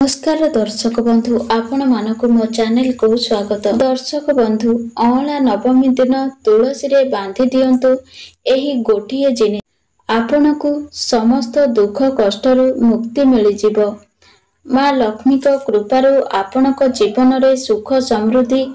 नमस्कार दर्शक बंधु आपण मानक मो चैनल को स्वागत। दर्शक बंधु अँला नवमी दिन तुलसी रे बांधी दियंतु एही गोटिए जिनिस आपण को समस्त दुख कष्टरू मुक्ति मिल जिवो। माँ लक्ष्मी को कृपारू आपणक जीवन रे सुख समृद्धि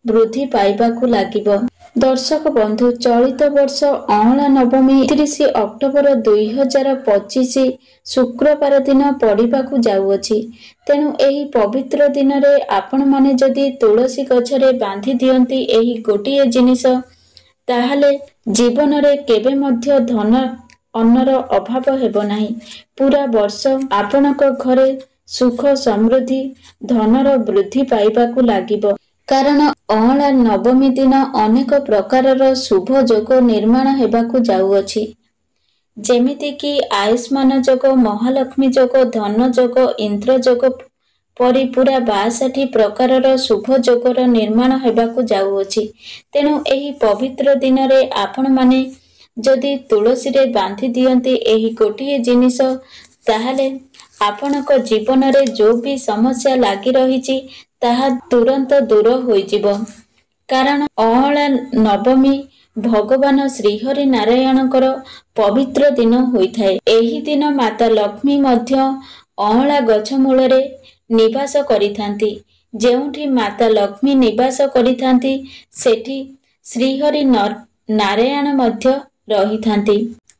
वृद्धि पाइबाकू लागिबो। दर्शक बंधु चलित वर्ष अँला नवमी 30 अक्टोबर 2025 शुक्रवार दिन पड़िबाकू जाउअछि। तेणु एही पवित्र दिन रे आपण माने जदि तुलसी गछरे बांधी दियंती एही गोटिए जिनिस ताहाले जीवन रे केबे मध्य धन अन्नर अभाव हेबो नाही। पूरा वर्ष आपणक घरे सुख समृद्धि धनर वृद्धि पाइबाकू लागिबो। कारण अँला नवमी दिन अनेक प्रकारर शुभ जोग निर्माण हेबाकू जाउअछि। जेमिति कि आयुष्मान जोग, महालक्ष्मी जोग, धन जोग, इंद्र जोग परि पूरा 62 प्रकारर शुभ जोगर निर्माण हेबाकू जाउअछि। तेणु एही पवित्र दिन रे आपण माने जदि तुलसी रे बांधी दियंती एही गोटिए जिनिस ताहाले आपणक जीवन रे जो भी समस्या लागी रहिछि ताहा तुरंत दूर होइजिबो। कारण अँला नवमी भगवान श्रीहरि नारायणकर पवित्र दिन होइथाए। एही दिन माता लक्ष्मी मध्य अँला गछ मूलरे निवास करिथांती। जेउठी माता लक्ष्मी निवास करिथांती सेठी श्रीहरि नारायण मध्य रहिथांती।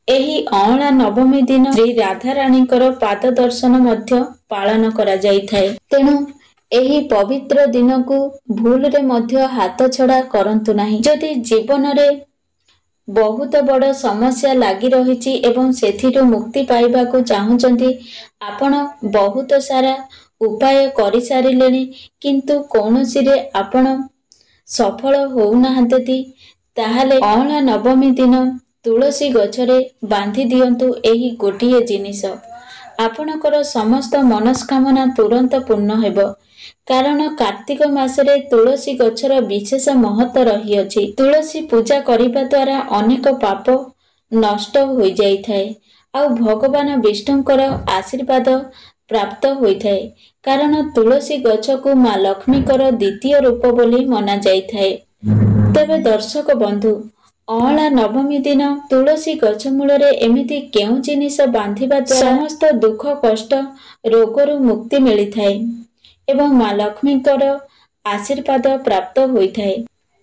एही अँला नवमी दिन श्री राधा रानीकर पाद दर्शन मध्य पालन करा जाइथाए। तेणु एही पवित्र दिन को भूल रे मध्य हाथ छड़ा करंतु नाही। जदि जीवन रे बहुत बड़ समस्या लागी रहिछि एवं सेथिरु मुक्ति पाइबाकू चाहुचंती, आपण बहुत सारा उपाय करि सारिलेनी किंतु कौनसी रे आपण सफल होउ नाहंती, ताहाले अँला नवमी दिन तुलसी गछरे बांधी दियंतु एही गोटिए जिनिस। आपणकर समस्त मनस्कामना तुरंत पूर्ण हेबो। कारण कार्तिक मासरे तुलसी गछर विशेष महत्व रहिअछि। तुलसी पूजा करिबा द्वारा अनेक पाप नष्ट होई जाइथाए आउ भगवान विष्णुकर आशीर्वाद प्राप्त होइथाए। कारण तुलसी गछ को माँ लक्ष्मीकर द्वितीय रूप बोली मना जाइथाए। तेबे दर्शक बंधु अँला नवमी दिन तुलसी गछ मूलरे एमिति केउ जिनिस बांधिबा द्वारा समस्त दुख कष्ट रोगरू मुक्ति मिलिथाए एवं माँ लक्ष्मीकर आशीर्वाद प्राप्त होइथाए।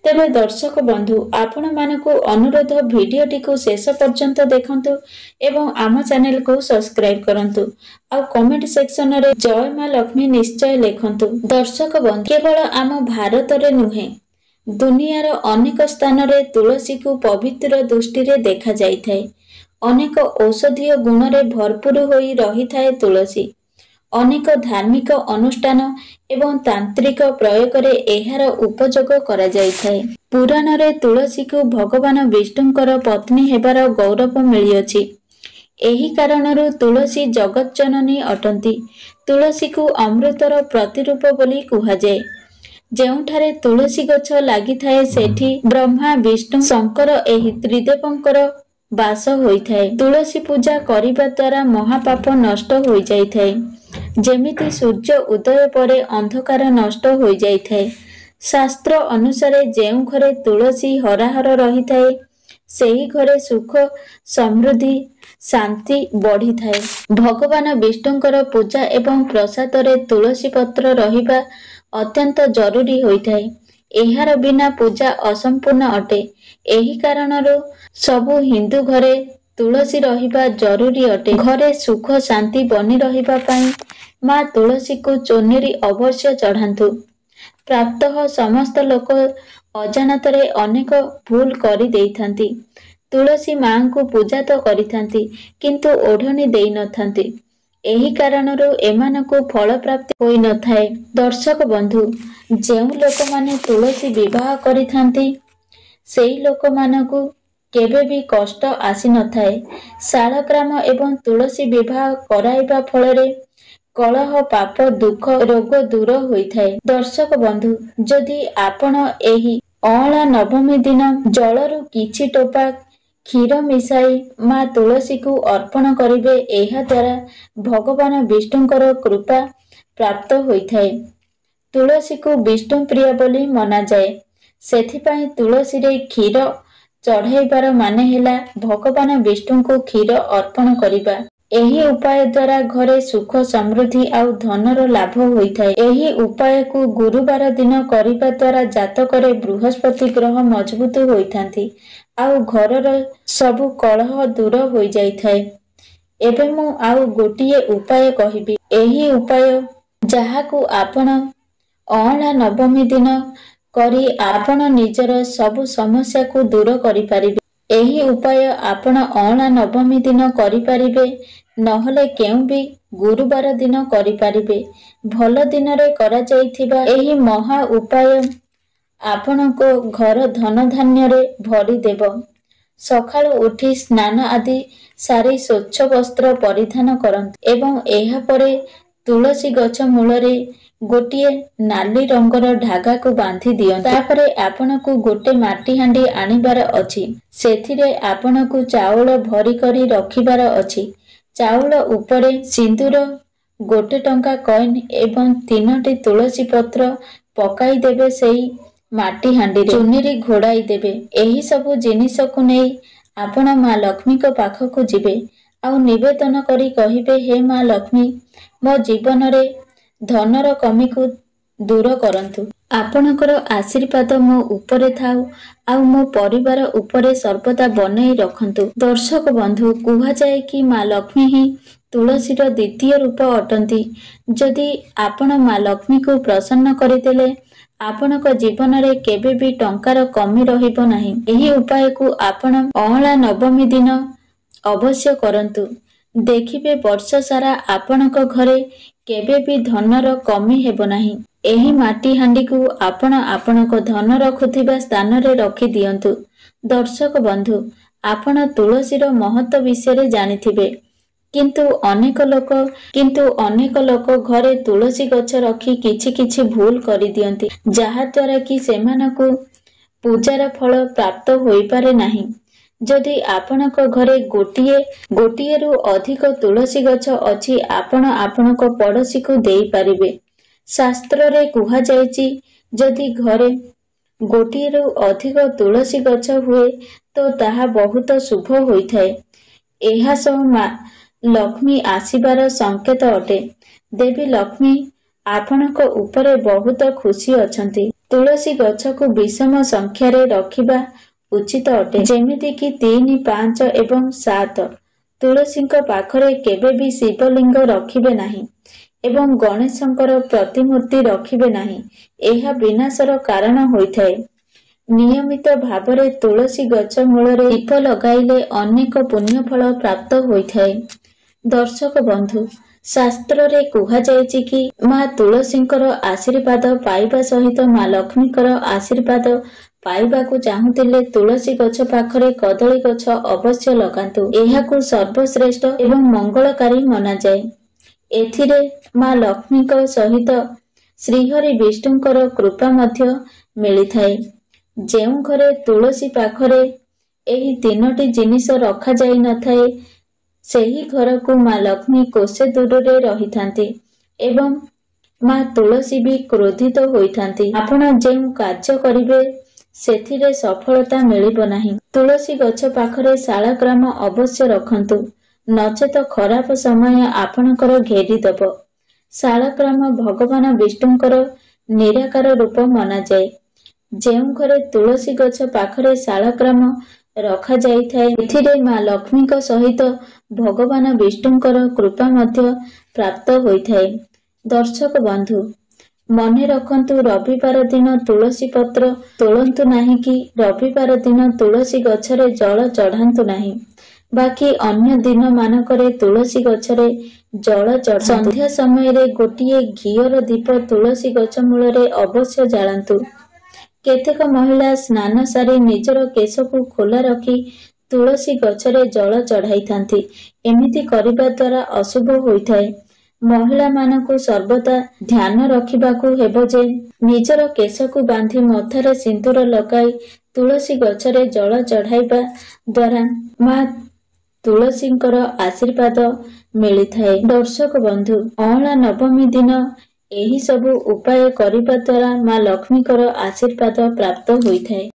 तेबे दर्शक बंधु आपण मानकु अनुरोध भिडियोटी को शेष पर्यंत देखंतु एवं आम चैनल को सब्सक्राइब करंतु आ कमेंट सेक्शन रे जय माँ लक्ष्मी निश्चय लिखंतु। दर्शक बंधु केवल आम भारत रे नुहे दुनियार अनेक स्थान रे तुलसी को पवित्र दृष्टि रे देखा जाइथाए। अनेक औषधीय गुण रे भरपूर होई रहिथाए तुलसी। अनेक धार्मिक अनुष्ठान एवं तांत्रिक प्रयोग रे एहार उपयोग करा जाइथाए। पुराण रे तुलसी को भगवान विष्णुकर पत्नी हेबार गौरव मिलिअछि। एही कारणरू तुलसी जगत जननी अटंती। तुलसी को अमृतर प्रतिरूप बोली कुहाଯାଏ। जेउठारे तुलसी गछ लागिथाए सेठी ब्रह्मा विष्णु शंकर एही त्रिदेवंकर बास होइथाए। तुलसी पूजा करिबा द्वारा महापाप नष्ट होई जाइथाए। जेमिति सूर्य उदय परे अंधकार नष्ट होई जाइथाए। शास्त्र अनुसारे जेउ घरे तुलसी हराहर रहिथाए सेही घरे सुख समृद्धि शांति बढ़ी थाए। भगवान विष्णुकर पूजा एवं प्रसाद रे तुलसी पत्र रहिबा अत्यंत जरूरी होइथाए। एहार बिना पूजा असंपूर्ण अटे। एही कारणरू सबु हिंदू घरे तुलसी रहिबा जरूरी अटे। घरे सुख शांति बनी रहिबा पई माँ तुलसी को चोनेरी अवश्य चढ़ांतु। प्राप्तः समस्त लोक अजानतरे अनेक भूल करि देइथांती। तुलसी माँ को पूजा तो करिथांती किंतु ओढ़णी देई नथांती। एही कारणरू एमानकु फल प्राप्ति होई नथाए। दर्शक बंधु जेउ लोक माने तुलसी विवाह करिथांती सेही लोक मानकु केबे भी कष्ट आसी नथाए। शालग्राम एवं तुलसी विवाह कराइबा फलरे कलह पाप दुख रोग दूर होइथाए। दर्शक बंधु जदि आपण एही अँला नवमी दिन जलरू किछि टोपा क्षीर मिसाई माँ तुलसी को अर्पण करिवे। एहा द्वारा भगवान विष्णुकर कृपा प्राप्त होइथाए। तुलसी को विष्णु प्रिय बोली मनाजाए। सेथिपाई तुलसी रे क्षीर चढ़ाइबार माने हेला भगवान विष्णु को क्षीर अर्पण करिबा। एही उपाय द्वारा घरे सुख समृद्धि आउ धनर लाभ होइथाए। एही उपाय को गुरुवार दिन करिबा द्वारा जातकरे बृहस्पति ग्रह मजबूत होइथांती आउ घरर सबु कलह दूर होई जाइथाए। एबे मु आउ गोटिए उपाय कहिबी। एही उपाय जाहाकू आपण अहला नवमी दिन करी आपण निजर सबु समस्या को दूर करि पारिबे। एही उपाय आपण अहला नवमी दिन करि पारिबे, नहले केउ भी गुरुवार दिन करि पारिबे। भल दिन रे करा जाइथिबा एही महा उपाय आपनको घर धन धान्य रे भरी देव। सकाळु उठी स्नान आदि सारी स्वच्छ वस्त्र परिधान करंतु एवं एहा परे तुलसी गछ मूलरे गोटिए नाली रंगर ढागा को बांधी दियंतु। तापरे आपनको गोटे माटी हांडी आनिबार अछि। सेथिरे आपनको चाउल भरी करी रखिबार अछि। चाउल उपरे सिंदूर, गोटे टंका कॉइन एवं 3टी तुलसी पत्र पकाई देबे। सेई माटी हांडी चुनीरी घोड़ाई देबे। एही सबु जिनिस को नै आपण मां लक्ष्मी को पाखकु जिबे आउ निवेदन करी कहिबे, हे मां लक्ष्मी, मो जीवन रे धनर कमी को दूर करंतु। आपणकर आशीर्वाद मो उपरे थाउ आउ मो परिवार उपरे सर्वदा बनाई रखंतु। दर्शक बंधु, कुहा जाए कि मां लक्ष्मी ही तुलसीर द्वितीय रूप अटंती। जदि आपण मां लक्ष्मी को प्रसन्न करिदेले आपणक जीवन रे केबे भी टंकार कमी रहिबो नाही। एही उपाय को आपण अहला नवमी दिन अवश्य करंतु। देखिबे वर्ष सारा आपणक घरे केबे भी धनर कमी हेबो नाही। एही माटी हांडी को आपण आपणक धन रखुथिबा स्थान रे रखि दियंतु। दर्शक बंधु, आपण तुलसीर महत्व विषय जानिथिबे, किंतु अनेक लोक घरे तुलसी गछ रखी किछि भूल करि दियंती, जहा द्वारा कि सेमानकु पूजार फल प्राप्त होई पारे नाही। जदि आपणक घरे गोटिए रु अधिक तुलसी गछ अछि, आपण आपणक पड़ोसी को देई पारिबे। शास्त्र रे कुहा जायछि, जदि घरे गोटिए रु अधिक तुलसी गछ हुए तो ताहा बहुत शुभ होइथाए। एहा सह मां लक्ष्मी आसीबार संकेत अटे। देवी लक्ष्मी आपणक उपरे बहुत खुशी अछंती। तुलसी गछ को विषम संख्या रे रखिबा उचित अटे, जेमिति कि 3, 5 एवं 7। तुलसीଙ୍କ पाखरे केबे भी शिवलिंग रखिबे नाही एवं गणेशଙ୍କର प्रतिमूर्ति रखिबे नाही। एहा विनाशर कारण होइथाए। नियमित भावरे तुलसी गछ मूलरे दीप लगाइले अनेक पुण्य फल प्राप्त होइथाए। दर्शक बंधु, शास्त्र रे कुहा जायछि कि मां तुलसीଙ୍କର आशीर्वाद पाइबा सहित मां लक्ष्मीଙ୍କର आशीर्वाद पाइबाकु चाहुतिले तुलसी गछ पाखरे कदली गछ अवश्य लगांतु। एहाकु सर्वश्रेष्ठ एवं मंगलकारी मना जाए। एथिरे मां लक्ष्मीଙ୍କ सहित श्रीहरि विष्णुଙ୍କର कृपा मध्य मिलिथाए। जेउ घरे तुलसी पाखरे एही 3टी जिनिस रखा जाई नथाए, सेही घर को मां लक्ष्मी कोसे दूर रे रहिथांती एवं मां तुलसी भी क्रोधित होइथांती। आपण जेउ कार्य करिवे सेथिरे सफलता मिलिबो नाही। तुलसी गछ पाखरे शालाग्राम अवश्य रखंतु, नचेत खराब समय आपणकर घेरी दब। शालाग्राम भगवान विष्णुଙ୍କର निराकार रूप मना जाए। जेउ घरे तुलसी गछ पाखरे शालाग्राम रखा जाइथाए, एथिरे मां लक्ष्मीଙ୍କ सहित भगवान विष्णुଙ୍କର कृपा मध्य प्राप्त होइथाए। दर्शक बंधु, मने रखंतु, रविवार दिन तुलसी पत्र तोलंतु नाही कि रविवार दिन तुलसी गछरे जल चढ़ांतु नाही। बाकी अन्य दिन मानकरे तुलसी गछरे जल चढ़ांतु। संध्या समय रे गोटिए घियर दीप तुलसी गछ मूलरे अवश्य जाळंतु। केतेक महिला स्नान सारी निजर केश को खोला रखी तुलसी गछरे जल चढ़ाइथांती। एमिति करिबा द्वारा अशुभ होइथाए। महिला मानकु सर्वदा ध्यान रखिबाकु हेबो जे निजर केश को बांधी मथारे सिंदूर लगाई तुलसी गछरे जल चढ़ाइबा द्वारा मां ତୁଳସୀଙ୍କର ଆଶୀର୍ବାଦ ମିଳିଥାଏ। ଦର୍ଶକ ବନ୍ଧୁ, ଅଁଳା ନବମୀ ଦିନ ଏହି ସବୁ ଉପାୟ କରିବା ଦ୍ୱାରା ମା ଲକ୍ଷ୍ମୀଙ୍କର ଆଶୀର୍ବାଦ ପ୍ରାପ୍ତ ହୋଇଥାଏ।